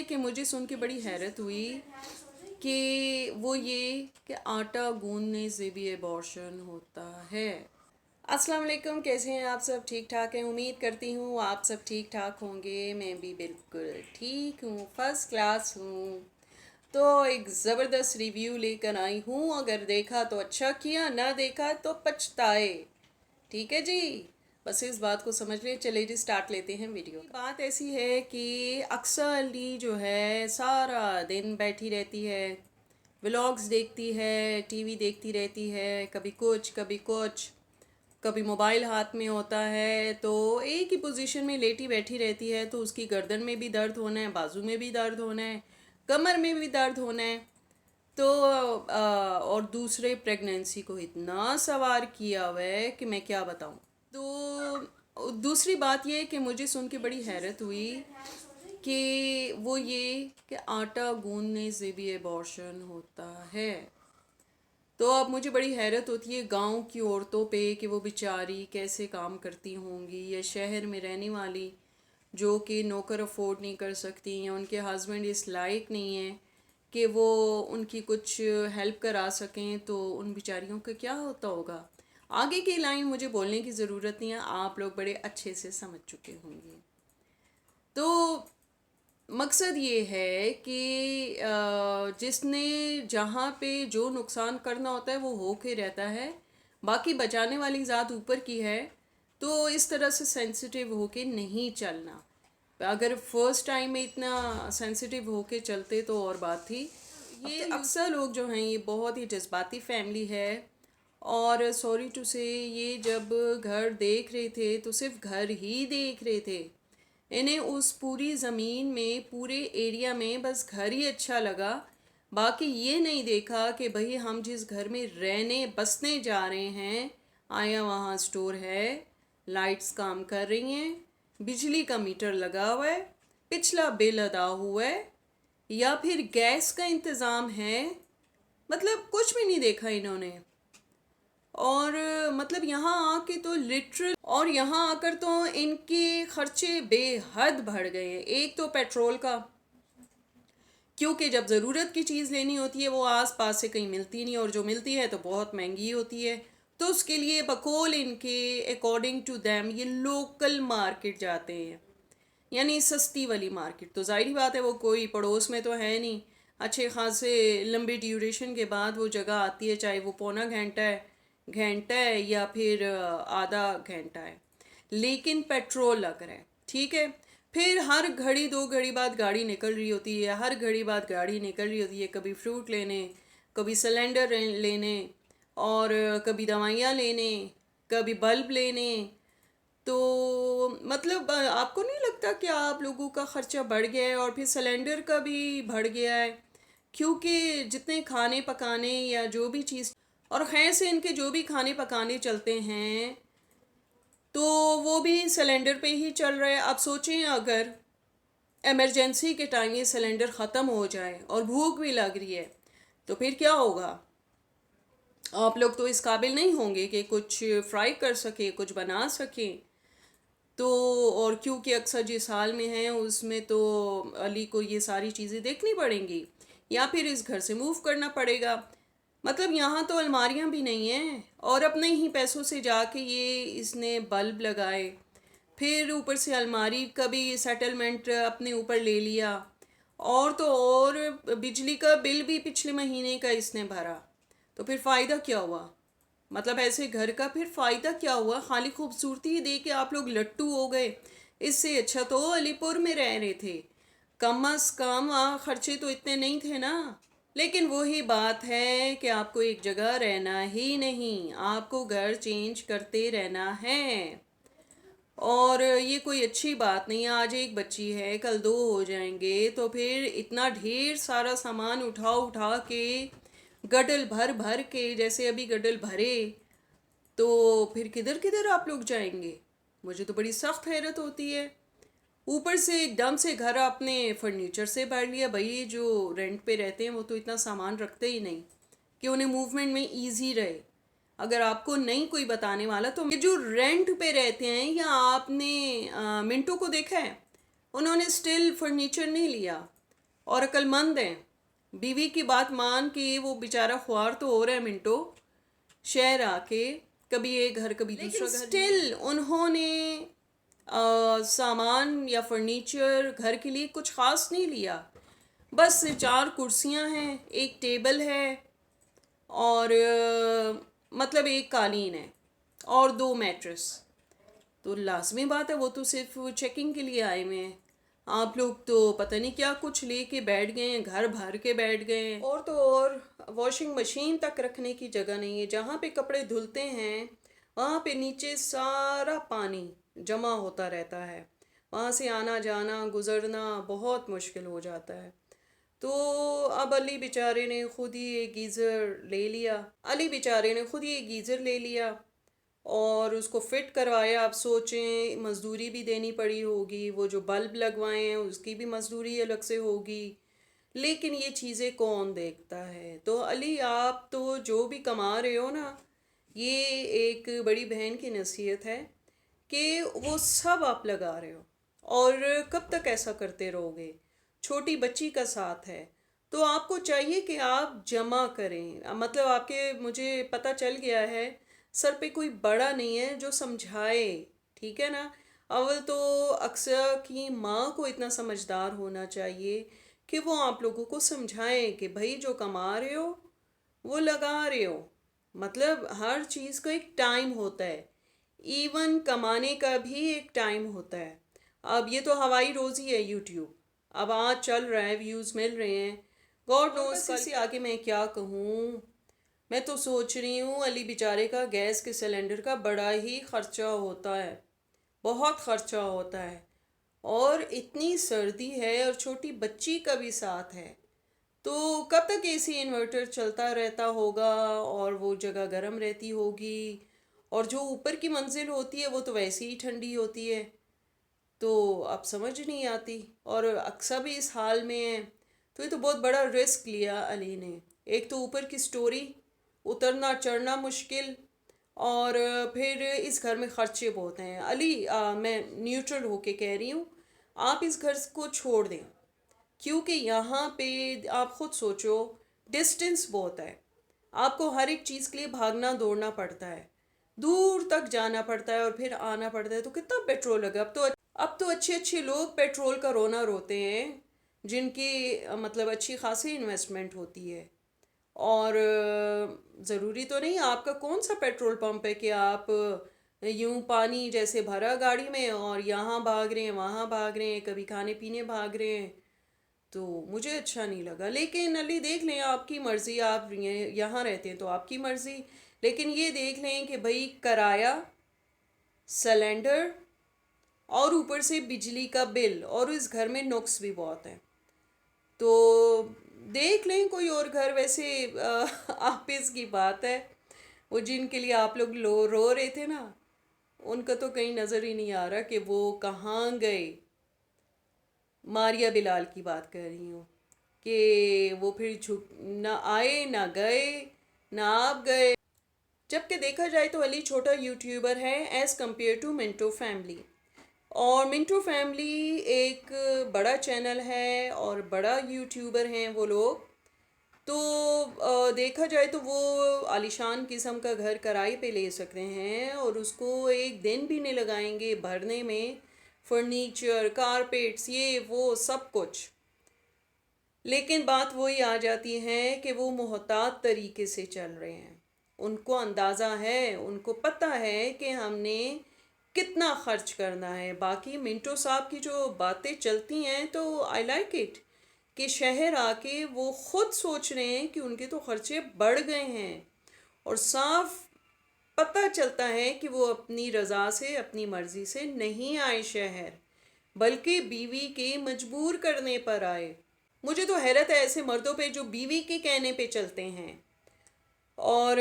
کہ مجھے سن کے بڑی حیرت ہوئی کہ وہ یہ کہ آٹا گوندنے سے بھی ایبارشن ہوتا ہے۔ السلام علیکم، کیسے ہیں آپ سب؟ ٹھیک ٹھاک ہیں؟ امید کرتی ہوں آپ سب ٹھیک ٹھاک ہوں گے۔ میں بھی بالکل ٹھیک ہوں، فرسٹ کلاس ہوں۔ تو ایک زبردست ریویو لے کر آئی ہوں، اگر دیکھا تو اچھا کیا، نہ دیکھا تو پچھتائے۔ ٹھیک ہے جی، بس اس بات کو سمجھ لیں۔ چلے جی سٹارٹ لیتے ہیں ویڈیو۔ بات ایسی ہے کہ اکثر علی جو ہے سارا دن بیٹھی رہتی ہے، ولاگز دیکھتی ہے، ٹی وی دیکھتی رہتی ہے، کبھی کچھ کبھی موبائل ہاتھ میں ہوتا ہے، تو ایک ہی پوزیشن میں لیٹی بیٹھی رہتی ہے، تو اس کی گردن میں بھی درد ہونا ہے، بازو میں بھی درد ہونا ہے، کمر میں بھی درد ہونا ہے۔ تو اور دوسرے پریگننسی کو اتنا سوار کیا ہوا ہے کہ میں کیا بتاؤں۔ تو دوسری بات یہ کہ مجھے سن کے بڑی حیرت ہوئی کہ وہ یہ کہ آٹا گوندنے سے بھی ایبارشن ہوتا ہے۔ تو اب مجھے بڑی حیرت ہوتی ہے گاؤں کی عورتوں پہ کہ وہ بیچاری کیسے کام کرتی ہوں گی، یا شہر میں رہنے والی جو کہ نوکر افورڈ نہیں کر سکتی، یا ان کے ہسبینڈ اس لائق نہیں ہیں کہ وہ ان کی کچھ ہیلپ کرا سکیں، تو ان بیچاریوں کا کیا ہوتا ہوگا۔ آگے کی لائن مجھے بولنے کی ضرورت نہیں ہے، آپ لوگ بڑے اچھے سے سمجھ چکے ہوں گے۔ تو مقصد یہ ہے کہ جس نے جہاں پہ جو نقصان کرنا ہوتا ہے وہ ہو کے رہتا ہے، باقی بچانے والی ذات اوپر کی ہے، تو اس طرح سے سینسیٹیو ہو کے نہیں چلنا۔ اگر فرسٹ ٹائم میں اتنا سینسیٹیو ہو کے چلتے تو اور بات تھی۔ یہ اکثر لوگ جو ہیں یہ بہت ہی جذباتی فیملی ہے، اور سوری ٹو سے یہ جب گھر دیکھ رہے تھے تو صرف گھر ہی دیکھ رہے تھے۔ انہیں اس پوری زمین میں، پورے ایریا میں بس گھر ہی اچھا لگا، باقی یہ نہیں دیکھا کہ بھئی ہم جس گھر میں رہنے بسنے جا رہے ہیں، آیا وہاں سٹور ہے، لائٹس کام کر رہی ہیں، بجلی کا میٹر لگا ہوا ہے، پچھلا بل ادا ہوا ہے، یا پھر گیس کا انتظام ہے۔ مطلب کچھ بھی نہیں دیکھا انہوں نے۔ اور مطلب یہاں آ کے تو لٹرل، اور یہاں آ کر تو ان کے خرچے بے حد بڑھ گئے ہیں۔ ایک تو پیٹرول کا، کیونکہ جب ضرورت کی چیز لینی ہوتی ہے وہ آس پاس سے کہیں ملتی نہیں، اور جو ملتی ہے تو بہت مہنگی ہوتی ہے، تو اس کے لیے بقول ان کے اکارڈنگ ٹو دیم یہ لوکل مارکیٹ جاتے ہیں، یعنی سستی والی مارکیٹ۔ تو ظاہری بات ہے وہ کوئی پڑوس میں تو ہے نہیں، اچھے خاصے لمبی ڈیوریشن کے بعد وہ جگہ آتی ہے، چاہے وہ پونا گھنٹہ ہے یا پھر آدھا گھنٹہ ہے، لیکن پیٹرول لگ رہا ہے۔ ٹھیک ہے، پھر ہر گھڑی دو گھڑی بعد گاڑی نکل رہی ہوتی ہے، ہر گھڑی بعد گاڑی نکل رہی ہوتی ہے، کبھی فروٹ لینے، کبھی سلنڈر لینے، اور کبھی دوائیاں لینے، کبھی بلب لینے۔ تو مطلب آپ کو نہیں لگتا کہ آپ لوگوں کا خرچہ بڑھ گیا ہے؟ اور پھر سلنڈر کا بھی بڑھ گیا ہے، کیونکہ جتنے کھانے پکانے یا جو بھی چیز، اور خیر سے ان کے جو بھی کھانے پکانے چلتے ہیں تو وہ بھی سلنڈر پہ ہی چل رہے ہیں۔ اب سوچیں اگر ایمرجنسی کے ٹائم یہ سلنڈر ختم ہو جائے اور بھوک بھی لگ رہی ہے تو پھر کیا ہوگا؟ آپ لوگ تو اس قابل نہیں ہوں گے کہ کچھ فرائی کر سکیں، کچھ بنا سکیں۔ تو اور کیونکہ اکثر جس حال میں ہیں اس میں تو علی کو یہ ساری چیزیں دیکھنی پڑیں گی، یا پھر اس گھر سے موو کرنا پڑے گا۔ مطلب یہاں تو الماریاں بھی نہیں ہیں، اور اپنے ہی پیسوں سے جا کے یہ اس نے بلب لگائے، پھر اوپر سے الماری کا بھی سیٹلمنٹ اپنے اوپر لے لیا، اور تو اور بجلی کا بل بھی پچھلے مہینے کا اس نے بھرا۔ تو پھر فائدہ کیا ہوا؟ مطلب ایسے گھر کا پھر فائدہ کیا ہوا؟ خالی خوبصورتی ہی دیکھ کے آپ لوگ لٹو ہو گئے۔ اس سے اچھا تو علی پور میں رہ رہے تھے، کم از کم خرچے تو اتنے نہیں تھے نا۔ لیکن وہی بات ہے کہ آپ کو ایک جگہ رہنا ہی نہیں، آپ کو گھر چینج کرتے رہنا ہے، اور یہ کوئی اچھی بات نہیں ہے۔ آج ایک بچی ہے، کل دو ہو جائیں گے، تو پھر اتنا ڈھیر سارا سامان اٹھا کے گڈل بھر کے، جیسے ابھی گڈل بھرے، تو پھر کدھر کدھر آپ لوگ جائیں گے؟ مجھے تو بڑی سخت حیرت ہوتی ہے۔ اوپر سے ایک دم سے گھر اپنے فرنیچر سے بھر لیا۔ بھائی جو رینٹ پہ رہتے ہیں وہ تو اتنا سامان رکھتے ہی نہیں کہ انہیں موومنٹ میں ایزی رہے۔ اگر آپ کو نہیں کوئی بتانے والا تو یہ جو رینٹ پہ رہتے ہیں، یا آپ نے منٹو کو دیکھا ہے، انہوں نے سٹل فرنیچر نہیں لیا، اور عقل مند ہیں. بیوی کی بات مان کے وہ بیچارہ خوار تو ہو رہا ہے منٹو شہر آ کے, کبھی ایک گھر کبھی دوسرا گھر, اسٹل انہوں نے سامان یا فرنیچر گھر کے لیے کچھ خاص نہیں لیا. بس 4 کرسیاں ہیں, ایک ٹیبل ہے, اور مطلب ایک قالین ہے اور 2 میٹرس. تو لازمی بات ہے وہ تو صرف چیکنگ کے لیے آئے ہوئے ہیں. آپ لوگ تو پتہ نہیں کیا کچھ لے کے بیٹھ گئے ہیں, گھر بھر کے بیٹھ گئے ہیں. اور تو اور واشنگ مشین تک رکھنے کی جگہ نہیں ہے. جہاں پہ کپڑے دھلتے ہیں وہاں پہ نیچے سارا پانی جمع ہوتا رہتا ہے. وہاں سے آنا جانا گزرنا بہت مشکل ہو جاتا ہے. تو اب علی بیچارے نے خود ہی ایک گیزر لے لیا اور اس کو فٹ کروایا. آپ سوچیں مزدوری بھی دینی پڑی ہوگی, وہ جو بلب لگوائے ہیں اس کی بھی مزدوری الگ سے ہوگی, لیکن یہ چیزیں کون دیکھتا ہے. تو علی آپ تو جو بھی کما رہے ہو نا, یہ ایک بڑی بہن کی نصیحت ہے کہ وہ سب آپ لگا رہے ہو, اور کب تک ایسا کرتے رہو گے. چھوٹی بچی کا ساتھ ہے تو آپ کو چاہیے کہ آپ جمع کریں. مطلب آپ کے, مجھے پتہ چل گیا ہے سر پہ کوئی بڑا نہیں ہے جو سمجھائے, ٹھیک ہے نا. اول تو اکثر کی ماں کو اتنا سمجھدار ہونا چاہیے کہ وہ آپ لوگوں کو سمجھائیں کہ بھائی جو کما رہے ہو وہ لگا رہے ہو. مطلب ہر چیز کا ایک ٹائم ہوتا ہے, ایون کمانے کا بھی ایک ٹائم ہوتا ہے. اب یہ تو ہوائی روزی ہے یوٹیوب, اب آج چل رہا ہے, ویوز مل رہے ہیں, گاڈ نوز اس سے آگے میں کیا کہوں. میں تو سوچ رہی ہوں علی بیچارے کا گیس کے سلنڈر کا بڑا ہی خرچہ ہوتا ہے, بہت خرچہ ہوتا ہے, اور اتنی سردی ہے اور چھوٹی بچی کا بھی ساتھ ہے. تو کب تک اے سی انورٹر چلتا رہتا ہوگا اور وہ جگہ گرم رہتی ہوگی, اور جو اوپر کی منزل ہوتی ہے وہ تو ویسے ہی ٹھنڈی ہوتی ہے. تو اب سمجھ نہیں آتی, اور اکثر بھی اس حال میں ہے. تو یہ تو بہت بڑا رسک لیا علی نے. ایک تو اوپر کی سٹوری, اترنا چڑھنا مشکل, اور پھر اس گھر میں خرچے بہت ہیں. علی میں نیوٹرل ہو کے کہہ رہی ہوں, آپ اس گھر کو چھوڑ دیں, کیونکہ یہاں پہ آپ خود سوچو ڈسٹنس بہت ہے. آپ کو ہر ایک چیز کے لیے بھاگنا دوڑنا پڑتا ہے, دور تک جانا پڑتا ہے اور پھر آنا پڑتا ہے. تو کتنا پیٹرول لگا. اب تو اچھے اچھے لوگ پیٹرول کا رونا روتے ہیں جن کی مطلب اچھی خاصی انویسٹمنٹ ہوتی ہے. اور ضروری تو نہیں, آپ کا کون سا پیٹرول پمپ ہے کہ آپ یوں پانی جیسے بھرا گاڑی میں اور یہاں بھاگ رہے ہیں وہاں بھاگ رہے ہیں, کبھی کھانے پینے بھاگ رہے ہیں. تو مجھے اچھا نہیں لگا. لیکن علی دیکھ لیں, آپ کی مرضی, آپ یہاں رہتے ہیں تو آپ کی مرضی, لیکن یہ دیکھ لیں کہ بھئی کرایہ, سلنڈر, اور اوپر سے بجلی کا بل, اور اس گھر میں نقص بھی بہت ہیں. تو دیکھ لیں کوئی اور گھر. ویسے آپس کی بات ہے, وہ جن کے لیے آپ لوگ رو رہے تھے نا, ان کا تو کہیں نظر ہی نہیں آ رہا کہ وہ کہاں گئے. ماریا بلال کی بات کر رہی ہوں کہ وہ پھر نہ آئے نہ گئے نہ آپ گئے. جبکہ دیکھا جائے تو علی چھوٹا یوٹیوبر ہے as compare to Mintu family, اور منٹو فیملی ایک بڑا چینل ہے اور بڑا یوٹیوبر ہیں وہ لوگ. تو دیکھا جائے تو وہ عالیشان قسم کا گھر کرائے پہ لے سکتے ہیں, اور اس کو ایک دن بھی نہیں لگائیں گے بھرنے میں, فرنیچر, کارپیٹس, یہ وہ سب کچھ. لیکن بات وہی آ جاتی ہے کہ وہ محتاط طریقے سے چل رہے ہیں. ان کو اندازہ ہے, ان کو پتہ ہے کہ ہم نے کتنا خرچ کرنا ہے. باقی منٹو صاحب کی جو باتیں چلتی ہیں تو آئی لائک اٹ, کہ شہر آ کے وہ خود سوچ رہے ہیں کہ ان کے تو خرچے بڑھ گئے ہیں, اور صاف پتہ چلتا ہے کہ وہ اپنی رضا سے, اپنی مرضی سے نہیں آئے شہر, بلکہ بیوی کے مجبور کرنے پر آئے. مجھے تو حیرت ہے ایسے مردوں پہ جو بیوی کے کہنے پہ چلتے ہیں. اور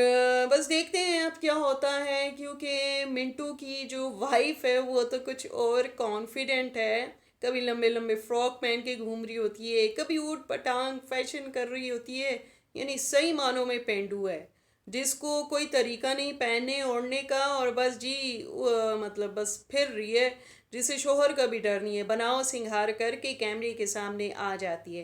بس دیکھتے ہیں اب کیا ہوتا ہے, کیونکہ منٹو کی جو وائف ہے وہ تو کچھ اور کانفیڈنٹ ہے. کبھی لمبے لمبے فراک پہن کے گھوم رہی ہوتی ہے, کبھی اوٹ پٹانگ فیشن کر رہی ہوتی ہے, یعنی صحیح معنوں میں پینڈو ہے, جس کو کوئی طریقہ نہیں پہننے اوڑھنے کا, اور بس جی مطلب بس پھر رہی ہے, جسے شوہر کا بھی ڈر نہیں ہے, بناؤ سنگھار کر کے کیمرے کے سامنے آ جاتی ہے.